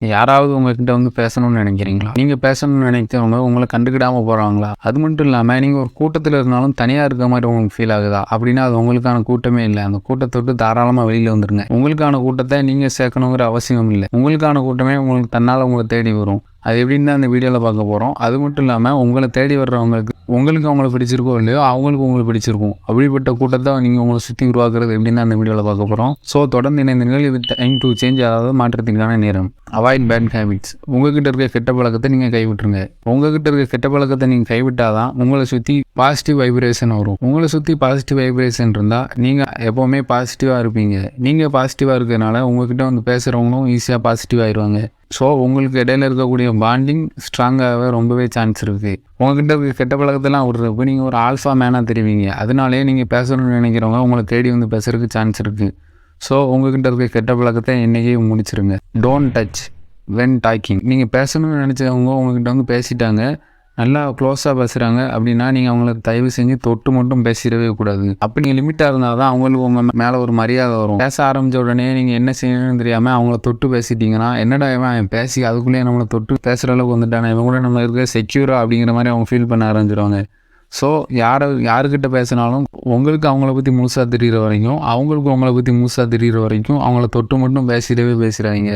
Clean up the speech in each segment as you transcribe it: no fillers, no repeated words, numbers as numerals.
யாராவது உங்ககிட்ட வந்து பேசணும்னு நினைக்கிறீங்களா? நீங்க பேசணும்னு நினைக்கிறவங்க உங்கள கண்டுக்கிடாம போறாங்களா? அது மட்டும் இல்லாம நீங்க ஒரு கூட்டத்துல இருந்தாலும் தனியா இருக்க மாரி உங்களுக்கு ஃபீல் ஆகுதா? அப்படின்னா அது உங்களுக்கான கூட்டமே இல்ல. அந்த கூட்டத்த விட்டு தாராளமா வெளியில வந்துருங்க. உங்களுக்கான கூட்டத்த நீங்க சேர்க்கணுங்கிற அவசியம் இல்ல. உங்களுக்கான கூட்டமே உங்களுக்கு தன்னால உங்கள தேடி வரும். அது எப்படின்னு தான் இந்த வீடியோல பார்க்க போறோம். அது மட்டும் இல்லாம உங்கள தேடி வர்றவங்களுக்கு உங்களுக்கு அவங்கள பிடிச்சிருக்கோ இல்லையோ, அவங்களுக்கு உங்கள பிடிச்சிருக்கும். அப்படிப்பட்ட கூட்டத்த நீங்க உங்கள சுத்தி உருவாக்குறது எப்படின்னு தான் இந்த வீடியோல பார்க்க போறோம். ஸோ தொடர்ந்து இணைந்திருங்கள். இது டைம் டு சேஞ்ச், அதாவது மாற்றத்திற்கான நேரம். Avoid bad habits. உங்ககிட்ட இருக்க கெட்ட பழக்கத்தை நீங்க கைவிட்டுருங்க. உங்ககிட்ட இருக்க கெட்ட பழக்கத்தை நீங்க கைவிட்டாதான் உங்களை சுத்தி பாசிட்டிவ் வைப்ரேஷன் வரும். உங்களை சுத்தி பாசிட்டிவ் வைப்ரேஷன் இருந்தா நீங்க எப்பவுமே பாசிட்டிவா இருப்பீங்க. நீங்க பாசிட்டிவா இருக்கிறதுனால உங்ககிட்ட வந்து பேசுறவங்களும் ஈஸியா பாசிட்டிவ் ஆயிடுவாங்க. ஸோ உங்களுக்கு இடையில இருக்கக்கூடிய பாண்டிங் ஸ்ட்ராங்காகவே ரொம்பவே சான்ஸ் இருக்குது. உங்ககிட்ட இருக்க கெட்ட பழக்கத்தெல்லாம் விடுறப்ப நீங்கள் ஒரு ஆல்ஃபா மேனாக தெரிவிங்க. அதனாலே நீங்கள் பேசணும்னு நினைக்கிறவங்க உங்களை தேடி வந்து பேசுறதுக்கு சான்ஸ் இருக்குது. ஸோ உங்ககிட்ட இருக்க கெட்ட பழக்கத்தை இன்றைக்கே முடிச்சிருங்க. Don't touch when talking. நீங்கள் பேசணும்னு நினச்சவங்க உங்ககிட்ட வந்து பேசிட்டாங்க, நல்லா க்ளோஸாக பேசுகிறாங்க அப்படின்னா நீங்கள் அவங்கள தயவு செஞ்சு தொட்டு மட்டும் பேசிடவே கூடாது. அப்படி நீங்கள் லிமிட்டாக இருந்தால் தான் அவங்களுக்கு உங்கள் மேலே ஒரு மரியாதை வரும். பேச ஆரம்பித்த உடனே நீங்கள் என்ன செய்யணும்னு தெரியாமல் அவங்கள தொட்டு பேசிட்டீங்கன்னா, என்னடா இவன் பேசி அதுக்குள்ளேயே நம்மளை தொட்டு பேசுகிற அளவுக்கு வந்துட்டானே, இவங்க கூட நம்ம இருக்க செக்யூரா அப்படிங்கிற மாதிரி அவங்க ஃபீல் பண்ண ஆரம்பிச்சிருவாங்க. ஸோ யாருக்கிட்ட பேசினாலும் உங்களுக்கு அவங்கள பற்றி முழுசாக தெரிகிற வரைக்கும், அவங்களுக்கு உங்களை பற்றி முழுசாக தெரிகிற வரைக்கும் அவங்கள தொட்டு மட்டும் பேசிடாதீங்க.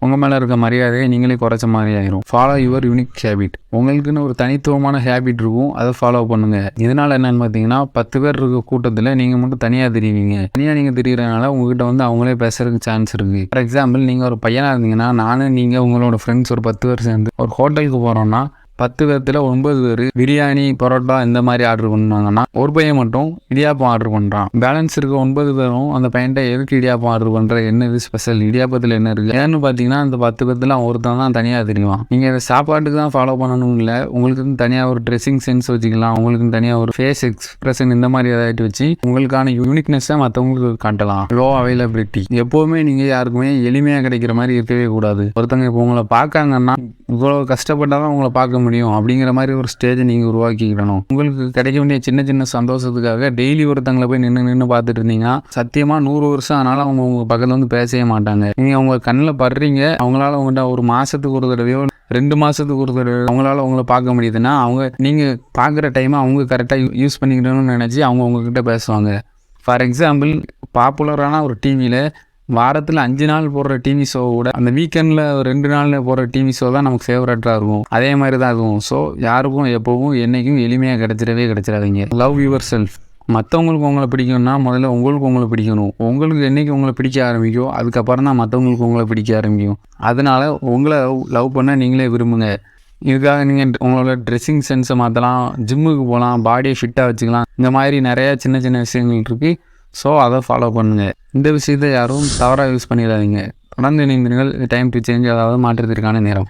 உங்கள் மேலே இருக்க மரியாதையை நீங்களே குறைச்ச மாதிரி ஆயிரும். Follow your unique habit. உங்களுக்குன்னு ஒரு தனித்துவமான ஹேபிட் இருக்கும், அதை ஃபாலோ பண்ணுங்கள். இதனால் என்னென்னு பார்த்தீங்கன்னா, 10 பேர் இருக்க கூட்டத்தில் நீங்கள் மட்டும் தனியாக தெரிவிங்க. தனியாக நீங்கள் தெரிகிறதுனால உங்ககிட்ட வந்து அவங்களே பேசுறதுக்கு சான்ஸ் இருக்குது. ஃபார் எக்ஸாம்பிள், நீங்கள் ஒரு பையனாக இருந்தீங்கன்னா, நீங்கள் உங்களோட ஃப்ரெண்ட்ஸ் ஒரு 10 பேர் சேர்ந்து ஒரு ஹோட்டலுக்கு போகிறோன்னா 10 பேர்த்தில் 9 பேர் பிரியாணி, பரோட்டா இந்த மாதிரி ஆர்டர் பண்ணாங்கன்னா, ஒரு பையன் மட்டும் இடியாப்பம் ஆர்டர் பண்ணுறான். பேலன்ஸ் இருக்க 9 பேரும் அந்த பையன்ட்ட எதுக்கு இடியாப்பம் ஆர்டர் பண்ணுற, என்ன இது ஸ்பெஷல், இடியாப்பத்தில் என்ன இருக்குது ஏன்னு பார்த்தீங்கன்னா, அந்த 10 பேர்த்தில் ஒருத்தன் தான் தனியாக தெரியுவான். நீங்கள் இதை சாப்பாட்டுக்கு தான் ஃபாலோ பண்ணணும் இல்லை, உங்களுக்கு தனியாக ஒரு ட்ரெஸ்ஸிங் சென்ஸ் வச்சுக்கலாம், உங்களுக்கு தனியாக ஒரு ஃபேஸ் எக்ஸ்பிரஷன் இந்த மாதிரி ஏதாட்டு வச்சு உங்களுக்கான யூனிக்னஸை மற்றவங்களுக்கு காட்டலாம். Low availability. எப்போவுமே நீங்கள் யாருக்குமே எளிமையாக கிடைக்கிற மாதிரி இருக்கவே கூடாது. ஒருத்தங்க இப்போ உங்களை பார்க்காங்கன்னா இவ்வளோ கஷ்டப்பட்டால் தான் உங்களை பார்க்க முடியும் அப்படிங்கிற மாதிரி ஒரு ஸ்டேஜை நீங்கள் உருவாக்கிக்கிடணும். உங்களுக்கு கிடைக்க வேண்டிய சின்ன சின்ன சந்தோஷத்துக்காக டெய்லி ஒருத்தங்களை போய் நின்று பார்த்துட்டு இருந்தீங்கன்னா சத்தியமாக 100 வருஷம் ஆனாலும் அவங்க உங்கள் பக்கத்தில் வந்து பேசவே மாட்டாங்க. நீங்கள் அவங்க கண்ணில் படுறீங்க, அவங்களால உங்கள்கிட்ட ஒரு மாதத்துக்கு ஒரு தடவையோ 2 மாதத்துக்கு ஒரு தடவை அவங்களால உங்களை பார்க்க முடியுதுன்னா, நீங்கள் பார்க்குற டைமை அவங்க கரெக்டாக யூஸ் பண்ணிக்கணும்னு நினச்சி அவங்க உங்ககிட்ட பேசுவாங்க. ஃபார் எக்ஸாம்பிள், பாப்புலரான ஒரு டிவியில் வாரத்தில் 5 நாள் போடுற டிவி ஷோ கூட அந்த வீக்கெண்டில் 2 நாளில் போடுற டிவி ஷோ தான் நமக்கு ஃபேவரட்டாக இருக்கும். அதே மாதிரி தான் இருக்கும். ஸோ யாருக்கும் எப்போவும் என்றைக்கும் எளிமையாக கிடைச்சிடாதீங்க. Love your self. மற்றவங்களுக்கு உங்களை பிடிக்கும்னா முதல்ல உங்களுக்கு உங்களை பிடிக்கணும். உங்களுக்கு என்றைக்கு உங்களை பிடிக்க ஆரம்பிக்கும், அதுக்கப்புறம் தான் மற்றவங்களுக்கு உங்களை பிடிக்க ஆரம்பிக்கும். அதனால் உங்களை லவ் பண்ண நீங்களே விரும்புங்க. இதுக்காக நீங்கள் உங்களோட ட்ரெஸ்ஸிங் சென்ஸை மாற்றலாம், ஜிம்முக்கு போகலாம், பாடியை ஃபிட்டாக வச்சுக்கலாம். இந்த மாதிரி நிறையா சின்ன சின்ன விஷயங்கள் இருக்குது. ஸோ அதை ஃபாலோ பண்ணுங்கள். இந்த விஷயத்தை யாரும் தவறாக யூஸ் பண்ணிடாதீங்க. தொடர்ந்து இணைந்திருங்கள். டைம் டு சேஞ்ச், அதாவது மாற்றத்திற்கான நேரம்.